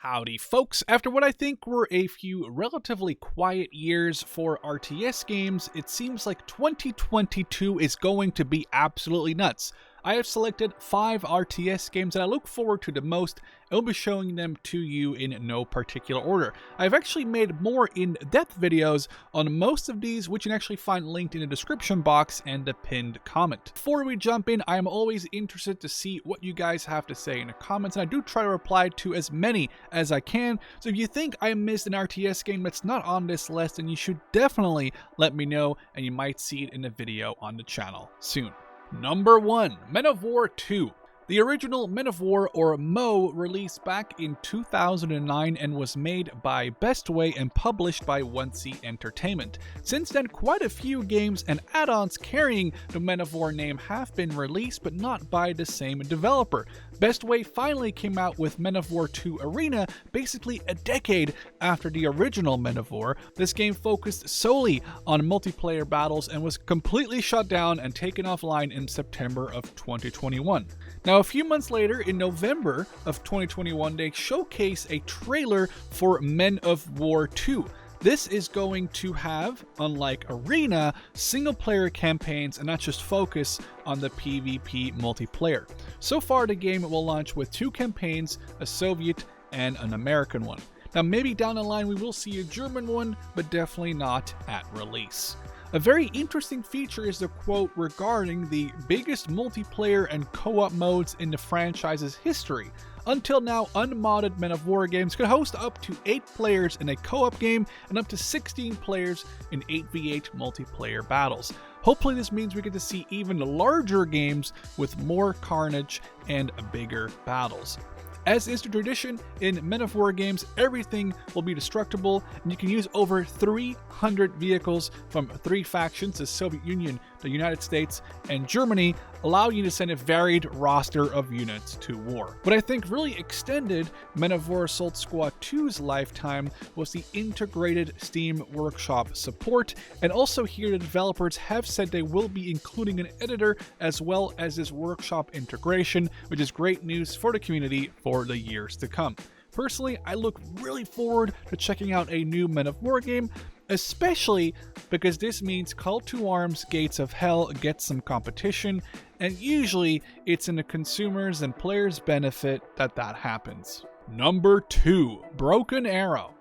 Howdy folks, after what I think were a few relatively quiet years for RTS games, it seems like 2022 is going to be absolutely nuts. I have selected 5 RTS games that I look forward to the most, and will be showing them to you in no particular order. I've actually made more in-depth videos on most of these, which you can actually find linked in the description box and the pinned comment. Before we jump in, I am always interested to see what you guys have to say in the comments, and I do try to reply to as many as I can, so if you think I missed an RTS game that's not on this list, then you should definitely let me know, and you might see it in a video on the channel soon. Number 1, Men of War 2. The original Men of War, or MO, released back in 2009 and was made by Bestway and published by Once Entertainment. Since then, quite a few games and add-ons carrying the Men of War name have been released, but not by the same developer. Bestway finally came out with Men of War 2 Arena, basically a decade after the original Men of War. This game focused solely on multiplayer battles and was completely shut down and taken offline in September of 2021. Now, a few months later, in November of 2021, they showcased a trailer for Men of War 2. This is going to have, unlike Arena, single-player campaigns and not just focus on the PvP multiplayer. So far, the game will launch with 2 campaigns, a Soviet and an American one. Now, maybe down the line we will see a German one, but definitely not at release. A very interesting feature is the quote regarding the biggest multiplayer and co-op modes in the franchise's history. Until now, unmodded Men of War games could host up to 8 players in a co-op game and up to 16 players in 8v8 multiplayer battles. Hopefully this means we get to see even larger games with more carnage and bigger battles. As is the tradition in Men of War games, everything will be destructible, and you can use over 300 vehicles from 3 factions: the Soviet Union, the United States, and Germany, allowing you to send a varied roster of units to war. What I think really extended Men of War Assault Squad 2's lifetime was the integrated Steam Workshop support, and also here the developers have said they will be including an editor as well as this workshop integration, which is great news for the community for the years to come. Personally, I look really forward to checking out a new Men of War game, especially because this means Call to Arms Gates of Hell gets some competition, and usually it's in the consumers' and players' benefit that happens. Number 2, Broken Arrow.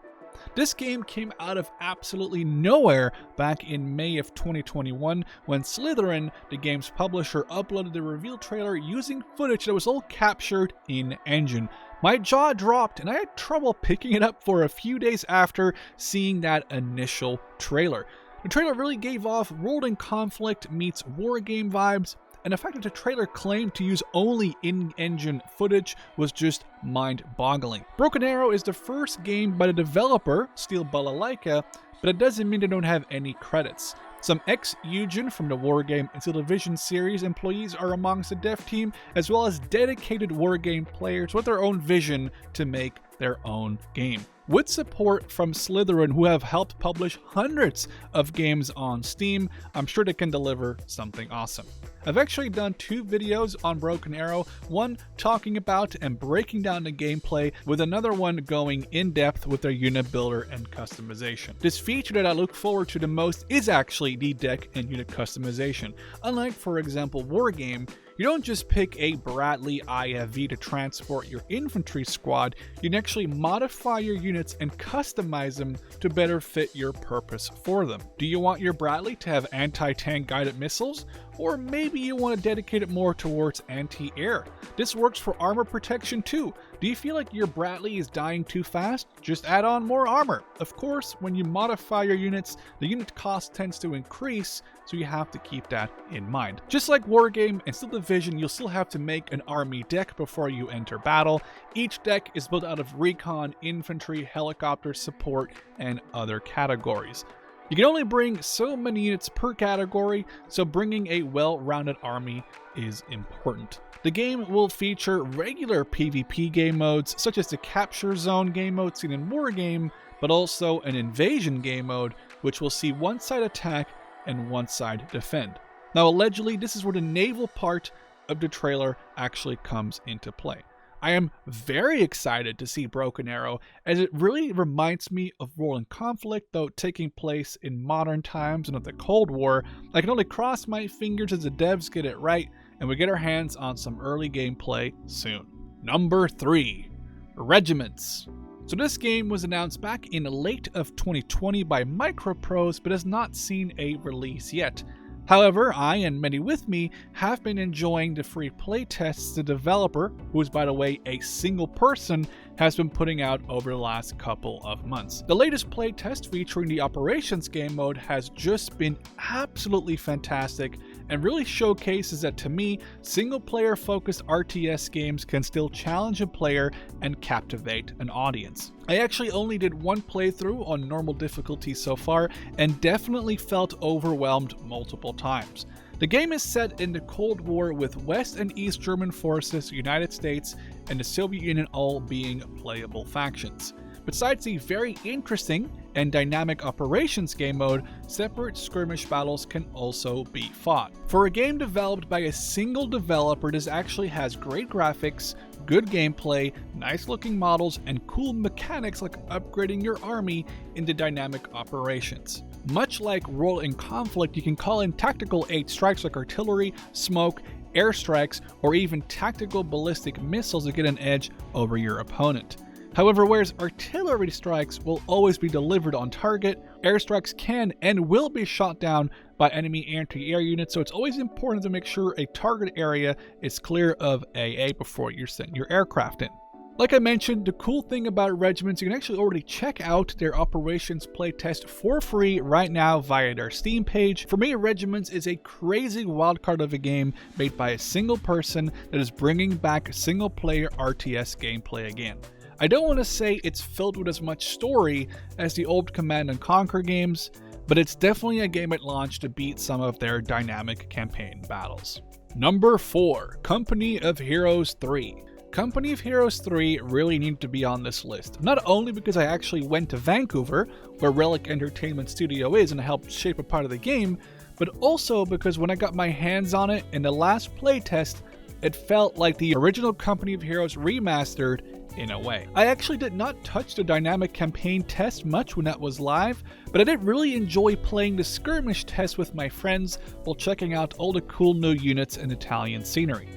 This game came out of absolutely nowhere back in May of 2021 when Slytherin, the game's publisher, uploaded the reveal trailer using footage that was all captured in-engine. My jaw dropped and I had trouble picking it up for a few days after seeing that initial trailer. The trailer really gave off World in Conflict meets war game vibes, and the fact that the trailer claimed to use only in-engine footage was just mind-boggling. Broken Arrow is the first game by the developer, Steel Balalaika, but it doesn't mean they don't have any credits. Some ex-Eugen from the Wargame and Steel Division series employees are amongst the dev team, as well as dedicated wargame players with their own vision to make their own game. With support from Slytherin, who have helped publish hundreds of games on Steam, I'm sure they can deliver something awesome. I've actually done 2 videos on Broken Arrow, one talking about and breaking down the gameplay, with another one going in depth with their unit builder and customization. This feature that I look forward to the most is actually the deck and unit customization. Unlike, for example, Wargame, you don't just pick a Bradley IFV to transport your infantry squad, you can actually modify your units and customize them to better fit your purpose for them. Do you want your Bradley to have anti-tank guided missiles? Or maybe you want to dedicate it more towards anti-air. This works for armor protection too. Do you feel like your Bradley is dying too fast? Just add on more armor. Of course, when you modify your units, the unit cost tends to increase, so you have to keep that in mind. Just like Wargame and Steel Division, you'll still have to make an army deck before you enter battle. Each deck is built out of recon, infantry, helicopter, support, and other categories. You can only bring so many units per category, so bringing a well-rounded army is important. The game will feature regular PvP game modes, such as the Capture Zone game mode seen in Wargame, but also an Invasion game mode, which will see one side attack and one side defend. Now, allegedly, this is where the naval part of the trailer actually comes into play. I am very excited to see Broken Arrow, as it really reminds me of Rolling Conflict, though taking place in modern times and of the Cold War. I can only cross my fingers as the devs get it right, and we get our hands on some early gameplay soon. Number 3. Regiments. So this game was announced back in late of 2020 by Microprose, but has not seen a release yet. However, I and many with me have been enjoying the free playtests the developer, who is by the way a single person, has been putting out over the last couple of months. The latest playtest featuring the Operations game mode has just been absolutely fantastic and really showcases that, to me, single-player focused RTS games can still challenge a player and captivate an audience. I actually only did one playthrough on normal difficulty so far and definitely felt overwhelmed multiple times. The game is set in the Cold War with West and East German forces, United States, and the Soviet Union all being playable factions. Besides the very interesting and dynamic operations game mode, separate skirmish battles can also be fought. For a game developed by a single developer, this actually has great graphics, good gameplay, nice looking models, and cool mechanics like upgrading your army into dynamic operations. Much like Rolling Conflict, you can call in tactical 8 strikes like artillery, smoke, airstrikes, or even tactical ballistic missiles to get an edge over your opponent. However, whereas artillery strikes will always be delivered on target, airstrikes can and will be shot down by enemy anti-air units, so it's always important to make sure a target area is clear of AA before you send your aircraft in. Like I mentioned, the cool thing about Regiments, you can actually already check out their Operations playtest for free right now via their Steam page. For me, Regiments is a crazy wildcard of a game made by a single person that is bringing back single-player RTS gameplay again. I don't want to say it's filled with as much story as the old Command & Conquer games, but it's definitely a game at launch to beat some of their dynamic campaign battles. Number 4. Company of Heroes 3. Company of Heroes 3 really needed to be on this list, not only because I actually went to Vancouver, where Relic Entertainment Studio is, and helped shape a part of the game, but also because when I got my hands on it in the last playtest, it felt like the original Company of Heroes remastered in a way. I actually did not touch the dynamic campaign test much when that was live, but I did really enjoy playing the skirmish test with my friends while checking out all the cool new units and Italian scenery.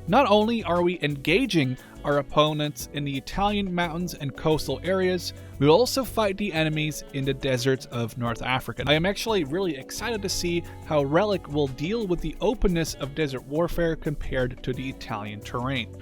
Not only are we engaging our opponents in the Italian mountains and coastal areas, we also fight the enemies in the deserts of North Africa. I am actually really excited to see how Relic will deal with the openness of desert warfare compared to the Italian terrain.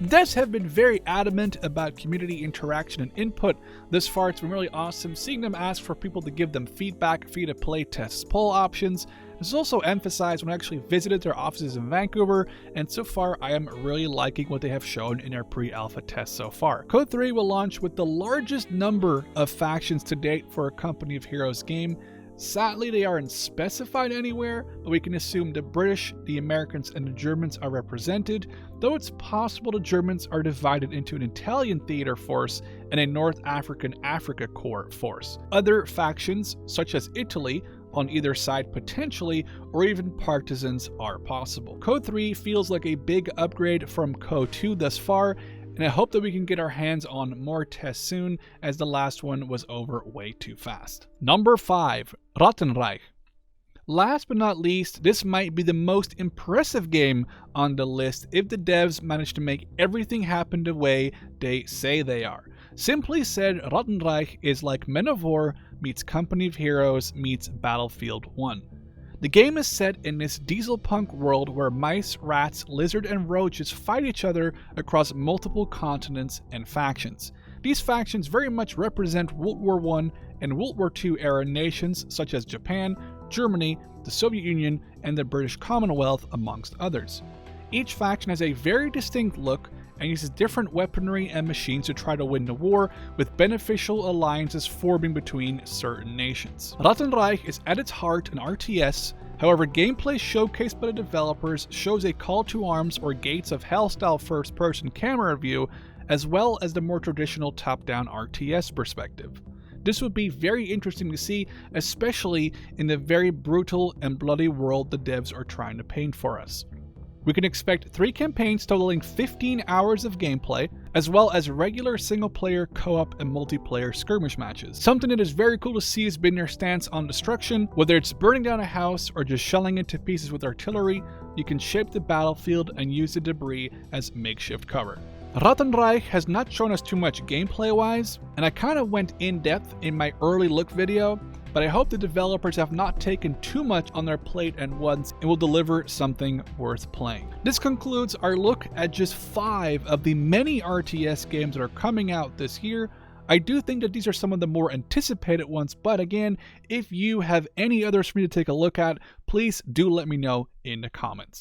Devs have been very adamant about community interaction and input. Thus far, it's been really awesome seeing them ask for people to give them feedback via playtests, poll options. This is also emphasized when I actually visited their offices in Vancouver, and so far I am really liking what they have shown in their pre-alpha test so far. Code 3 will launch with the largest number of factions to date for a Company of Heroes game. Sadly, they aren't specified anywhere, but we can assume the British, the Americans, and the Germans are represented, though it's possible the Germans are divided into an Italian theater force and a North African Africa Corps force. Other factions, such as Italy, on either side potentially, or even partisans are possible. Code 3 feels like a big upgrade from Code 2 thus far, and I hope that we can get our hands on more tests soon, as the last one was over way too fast. Number 5. Ratten Reich. Last but not least, this might be the most impressive game on the list if the devs manage to make everything happen the way they say they are. Simply said, Ratten Reich is like Men of War meets Company of Heroes meets Battlefield 1. The game is set in this dieselpunk world where mice, rats, lizard, and roaches fight each other across multiple continents and factions. These factions very much represent World War I and World War II era nations such as Japan, Germany, the Soviet Union, and the British Commonwealth, amongst others. Each faction has a very distinct look and uses different weaponry and machines to try to win the war, with beneficial alliances forming between certain nations. Ratten Reich is at its heart an RTS, however gameplay showcased by the developers shows a call to arms or Gates of Hell style first-person camera view, as well as the more traditional top-down RTS perspective. This would be very interesting to see, especially in the very brutal and bloody world the devs are trying to paint for us. We can expect 3 campaigns totaling 15 hours of gameplay, as well as regular single-player, co-op, and multiplayer skirmish matches. Something that is very cool to see has been their stance on destruction. Whether it's burning down a house or just shelling it to pieces with artillery, you can shape the battlefield and use the debris as makeshift cover. Ratten Reich has not shown us too much gameplay-wise, and I kind of went in-depth in my early look video, but I hope the developers have not taken too much on their plate at once and will deliver something worth playing. This concludes our look at just 5 of the many RTS games that are coming out this year. I do think that these are some of the more anticipated ones, but again, if you have any others for me to take a look at, please do let me know in the comments.